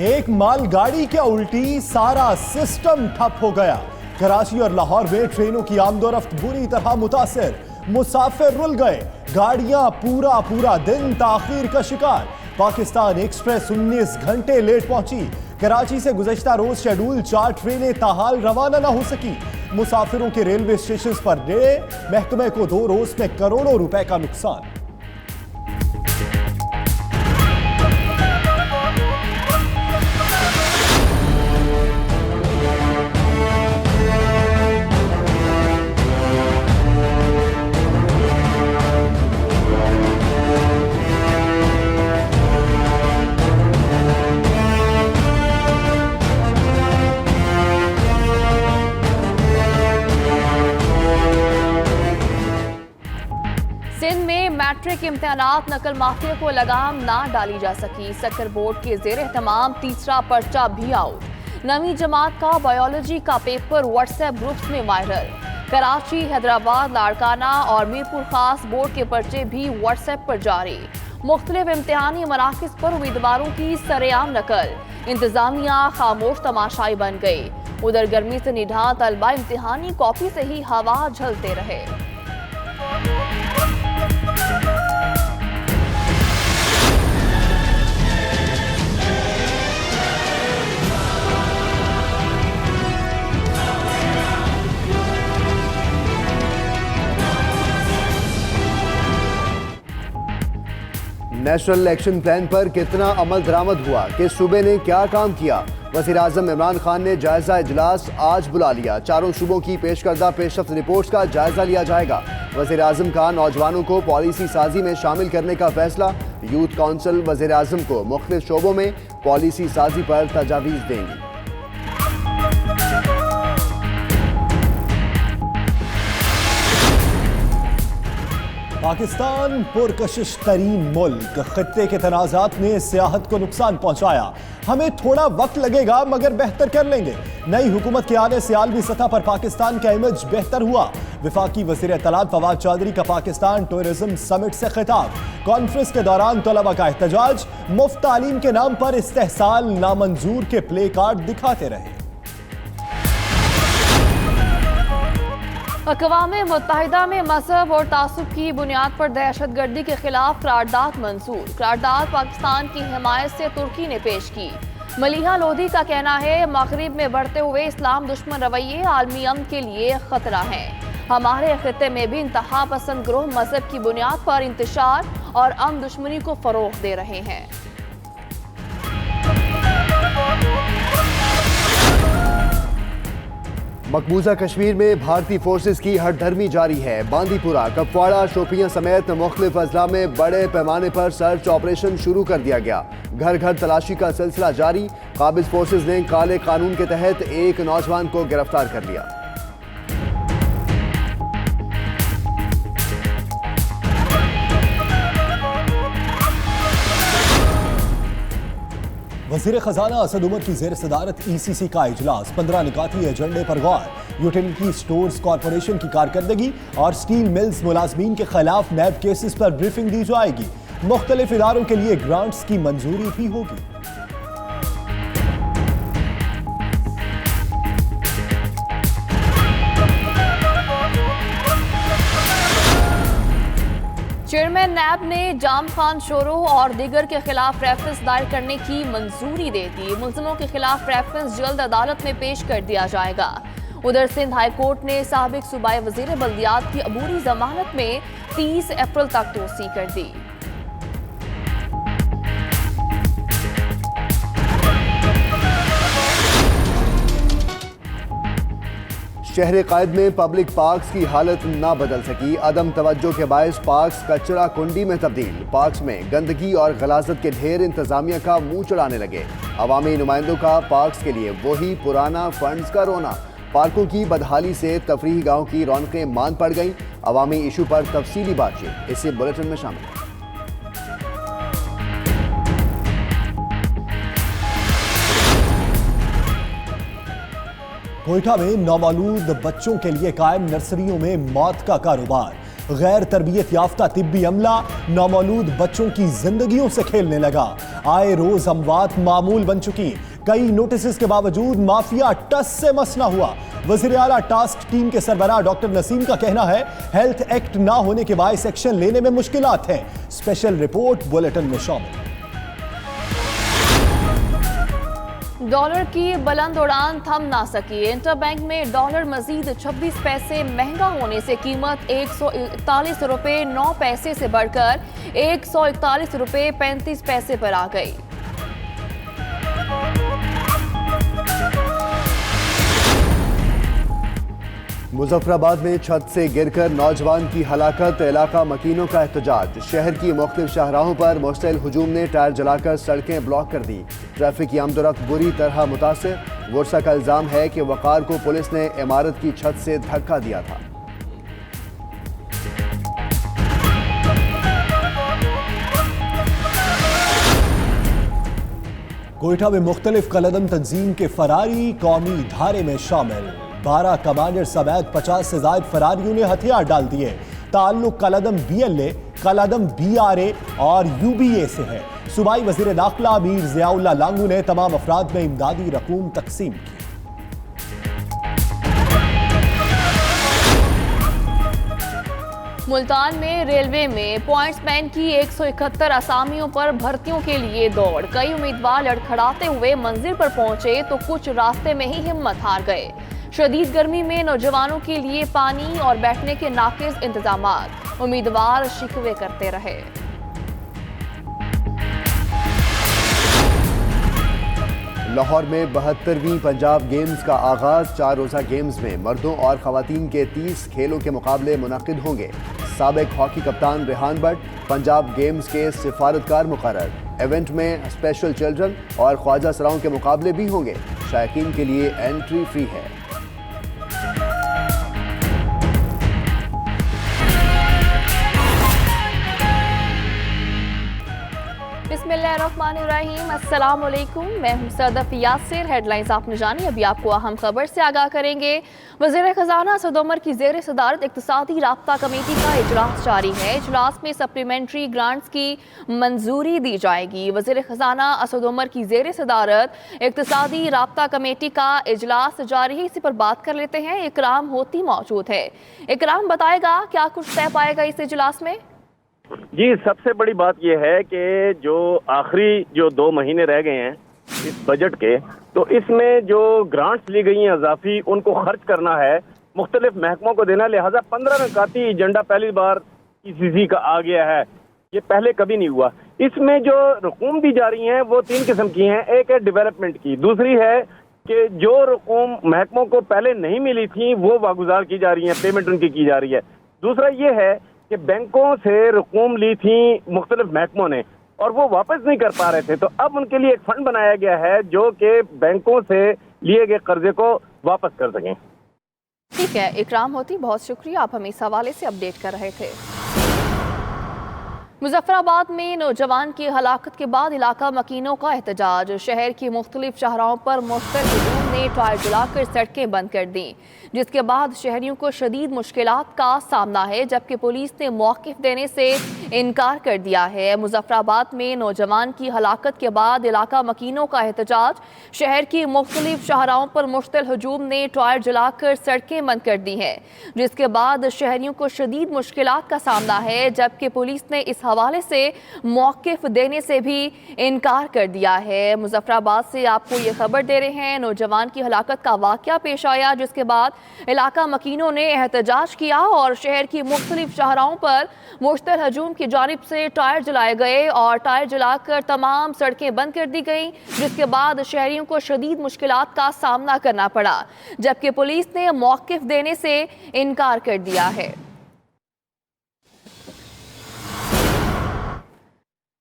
एक मालगाड़ी क्या उल्टी, सारा सिस्टम ठप हो गया। कराची और लाहौर में ट्रेनों की आमदोरफ्त बुरी तरह मुतासिर, मुसाफिर रुल गए, गाड़ियां पूरा दिन ताखीर का शिकार। पाकिस्तान एक्सप्रेस 19 घंटे लेट पहुंची। कराची से गुज़श्ता रोज शेड्यूल 4 ट्रेनें ताहाल रवाना न हो सकी। मुसाफिरों के रेलवे स्टेशन पर डे, महकमे को 2 रोज में करोड़ों रुपए का नुकसान। सिंध में मैट्रिक इम्तिहानात नकल माफिया को लगाम ना डाली जा सकी। सक्कर बोर्ड के जेर एहतमाम तीसरा पर्चा भी आउट। नवी जमात का बायोलॉजी का पेपर व्हाट्सएप ग्रुप्स में वायरल। कराची, हैदराबाद, लाड़काना और मीरपुर खास बोर्ड के पर्चे भी व्हाट्सएप पर जारी। मुख्तलिफ इम्तिहानी मराकिज पर उम्मीदवारों की सरेआम नकल। इंतजामिया खामोश तमाशाई बन गई। उधर गर्मी से निढा तलबा इम्तिहानी कॉपी से ही हवा झलते रहे। नेशनल एक्शन प्लान पर कितना अमल दरामद हुआ, किस सूबे ने क्या काम किया। वज़ीर आज़म इमरान खान ने जायजा इजलास आज बुला लिया। चारों सूबों की पेश करदा पेशरफ्त रिपोर्ट्स का जायजा लिया जाएगा। वज़ीर आज़म का नौजवानों को पॉलिसी साजी में शामिल करने का फैसला। यूथ काउंसिल वज़ीर आज़म को मुख्तलिफ शोबों में पॉलिसी साजी पर तजावीज़ देंगी। पाकिस्तान पुरकशिश तरीन मुल्क, खत्ते के तनाज़ात ने सियाहत को नुकसान पहुंचाया। हमें थोड़ा वक्त लगेगा मगर बेहतर कर लेंगे। नई हुकूमत के आने से आलमी सतह पर पाकिस्तान का इमेज बेहतर हुआ। वफाकी वज़ीर इत्तलात फवाद चौधरी का पाकिस्तान टूरिज्म समिट से खिताब। कॉन्फ्रेंस के दौरान तलबा का एहतजाज, मुफ्त तालीम के नाम पर इस्तेहसाल नामंजूर के प्ले कार्ड दिखाते रहे। अक़वाम मुत्तहिदा में मज़हब और तासुब की बुनियाद पर दहशतगर्दी के खिलाफ करारदाद मंजूर। करारदाद पाकिस्तान की हिमायत से तुर्की ने पेश की। मलिहा लोधी का कहना है, मगरिब में बढ़ते हुए इस्लाम दुश्मन रवैये आलमी अमन के लिए खतरा हैं। हमारे खित्ते में भी इंतहा पसंद ग्रोह मजहब की बुनियाद पर इंतशार और अमन दुश्मनी को फरोग दे रहे हैं। मकबूजा कश्मीर में भारतीय फोर्सेस की हटधर्मी जारी है। बांदीपुरा, कपवाड़ा, शोपियां समेत मुख्तलिफ अजला में बड़े पैमाने पर सर्च ऑपरेशन शुरू कर दिया गया। घर घर तलाशी का सिलसिला जारी। काबिज फोर्सेस ने काले कानून के तहत एक नौजवान को गिरफ्तार कर लिया। वज़ीर खजाना असद उमर की जेर सदारत ECC का इजलास। 15 निकाती एजेंडे पर गौर। यूटिलिटी स्टोर्स कॉरपोरेशन की कारकर्दगी और स्टील मिल्स मुलाजमीन के खिलाफ नैब केसेस पर ब्रीफिंग दी जाएगी। मुख्तलिफ इदारों के लिए ग्रांट्स की मंजूरी भी होगी। चेयरमैन नैब ने जाम खान शोरो और दीगर के खिलाफ रेफरेंस दायर करने की मंजूरी दे दी। मुल्जिमों के खिलाफ रेफरेंस जल्द अदालत में पेश कर दिया जाएगा। उधर सिंध हाई कोर्ट ने साबिक सूबाई वजीर बल्दियात की अबूरी जमानत में 30 अप्रैल तक तोसी कर दी। शहर कायद में पब्लिक पार्क्स की हालत ना बदल सकी। अदम तवज्जो के बायस पार्क्स कचरा कुंडी में तब्दील। पार्क्स में गंदगी और गलाजत के ढेर इंतजामिया का मुंह चढ़ाने लगे। अवामी नुमाइंदों का पार्क्स के लिए वही पुराना फंड्स का रोना। पार्कों की बदहाली से तफरीही गाँव की रौनकें मांद पड़ गईं। अवामी इशू पर तफसीली बातचीत इसी बुलेटिन में शामिल। कोयटा में नौमौलूद बच्चों के लिए कायम नर्सरियों में मौत का कारोबार। गैर तरबियत याफ्ता तिब्बी अमला नौमौलूद बच्चों की जिंदगियों से खेलने लगा। आए रोज अमवात मामूल बन चुकी। कई नोटिस के बावजूद माफिया टस से मस ना हुआ। वज़ीर आला टास्क टीम के सरबराह डॉक्टर नसीम का कहना है हेल्थ एक्ट ना होने के बायस एक्शन लेने में मुश्किलात हैं। स्पेशल रिपोर्ट बुलेटिन में शामिल। डॉलर की बुलंद उड़ान थम ना सकी। इंटरबैंक में डॉलर मजीद 26 पैसे महंगा होने से कीमत 141 रुपये 9 पैसे से बढ़कर 141 रुपये 35 पैसे पर आ गई। मुजफ्फराबाद में छत से गिरकर नौजवान की हलाकत, इलाका मकीनों का एहतजाज। शहर की मुख्तलिफ शाहराहों पर मुश्तइल हुजूम ने टायर जलाकर सड़कें ब्लॉक कर दी। ट्रैफिक की आमदोरफ्त बुरी तरह मुतासिर। गुरसा का इल्जाम है कि वकार को पुलिस ने इमारत की छत से धक्का दिया था। कोयटा में मुख्तलिफ कलदम तंजीम के फरारी कौमी धारे में शामिल। 12 कमांडर समेत 50 से ज्यादा फरारियों ने हथियार डाल दिए। ताल्लुक कलदम BLA, कलदम BRA और UBA से है। सूबाई वजीर दाखिला मीर ज़ियाउल्लाह लांगू ने तमाम अफराद में इमदादी रकूम तकसीम की। मुल्तान में रेलवे में पॉइंट्समैन की 171 असामियों पर भर्तियों के लिए दौड़। कई उम्मीदवार लड़खड़ाते हुए मंजिल पर पहुंचे तो कुछ रास्ते में ही हिम्मत हार गए। शदीद गर्मी में नौजवानों के लिए पानी और बैठने के नाकिस इंतजामात। उम्मीदवार शिकवे करते रहे। लाहौर में 72वीं पंजाब गेम्स का आगाज। 4 रोज़ा गेम्स में मर्दों और खवातीन के 30 खेलों के मुकाबले मुनक्किद होंगे। साबिक हॉकी कप्तान रेहान बट पंजाब गेम्स के सिफारतकार मुकर्रर। इवेंट में स्पेशल चिल्ड्रन और ख्वाजा सराओं के मुकाबले भी होंगे। शायकीन के लिए एंट्री फ्री है। बिस्मिल्लाहिर्रहमानिर्रहीम, अस्सलाम वालेकुम। मैं हूं सदफ यासिर। हेडलाइंस आपने जानी, अभी आपको अहम खबर से आगाह करेंगे। वज़ीर ख़ज़ाना असद उमर की ज़ेर सदारत इक़्तिसादी राब्ता कमेटी का इजलास जारी है। इजलास में सप्लीमेंट्री ग्रांट्स की मंजूरी दी जाएगी। वज़ीर ख़ज़ाना असद उमर की ज़ेर सदारत इक़्तिसादी राब्ता कमेटी का इजलास जारी है। इसी पर बात कर लेते हैं। इकराम होती मौजूद है। इकराम बताएगा क्या कुछ तय पाएगा इस इजलास में। जी, सबसे बड़ी बात यह है कि जो आखिरी जो 2 महीने रह गए हैं इस बजट के, तो इसमें जो ग्रांट्स ली गई हैं अजाफी, उनको खर्च करना है, मुख्तलिफ महकमों को देना। लिहाजा 15 नकाती एजेंडा पहली बार PCC का आ गया है। ये पहले कभी नहीं हुआ। इसमें जो रकूम दी जा रही हैं वो 3 किस्म की हैं। एक है डेवलपमेंट की, दूसरी है कि जो रकूम महकमों को पहले नहीं मिली थी वो वागुजार की जा रही है, पेमेंट उनकी की जा रही है। दूसरा ये है कि बैंकों से रकूम ली थी मुख्तलिफ महकमों ने और वो वापस नहीं कर पा रहे थे, तो अब उनके लिए एक फंड बनाया गया है जो कि बैंकों से लिए गए कर्जे को वापस कर सकें। ठीक है इकराम होती, बहुत शुक्रिया, आप हमें इस हवाले से अपडेट कर रहे थे। मुजफ्फराबाद में नौजवान की हलाकत के बाद इलाका मकीनों का एहतजाज। शहर की मुख्तलिफ शाहराहों पर मुख्तलिफ हुजूम ने टायर जलाकर सड़कें बंद कर दी, जिसके बाद शहरियों को शदीद मुश्किलात का सामना है, जबकि पुलिस ने मौक़िफ़ देने से इनकार कर दिया है। मुजफ्फराबाद में नौजवान की हलाकत के बाद इलाका मकीनों का एहतजाज। शहर की मुख्तलिफ शाहराहों पर मुश्तइल हुजूम ने टायर जलाकर सड़कें बंद कर दी हैं, जिसके बाद शहरियों को शदीद मुश्किलात का सामना है, जबकि पुलिस ने इस हवाले से मौक़िफ़ देने से भी इनकार कर दिया है। मुजफ्फराबाद से आपको ये खबर दे रहे हैं, नौजवान की हलाकत का वाक़या पेश आया, जिसके बाद इलाका मकीनों ने एहतजाज किया और शहर की मुख्तलिफ शाहराहों पर मुश्तइल हजूम की जानिब से टायर जलाए गए और टायर जलाकर तमाम सड़कें बंद कर दी गई, जिसके बाद शहरियों को शदीद मुश्किलात का सामना करना पड़ा, जबकि पुलिस ने मौक़िफ़ देने से इनकार कर दिया है।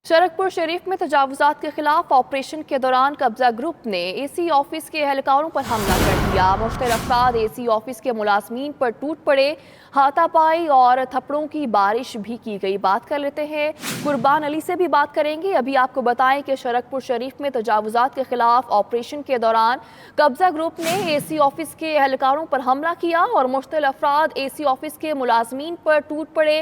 शरकपुर शरीफ में तजावुज़ात के खिलाफ ऑपरेशन के दौरान कब्जा ग्रुप ने AC ऑफिस के एहलकारों पर हमला कर दिया। मुश्तइल अफराद AC ऑफिस के मुलाजमीन पर टूट पड़े, हाथापाई और थप्पड़ों की बारिश भी की गई। बात कर लेते हैं कुर्बान अली से भी बात करेंगे। अभी आपको बताएं कि शरकपुर शरीफ में तजावुज़ात के खिलाफ ऑपरेशन के दौरान कब्जा ग्रुप ने AC ऑफिस के एहलकारों पर हमला किया और मुश्तइल अफराद AC ऑफिस के मुलाजमीन पर टूट पड़े,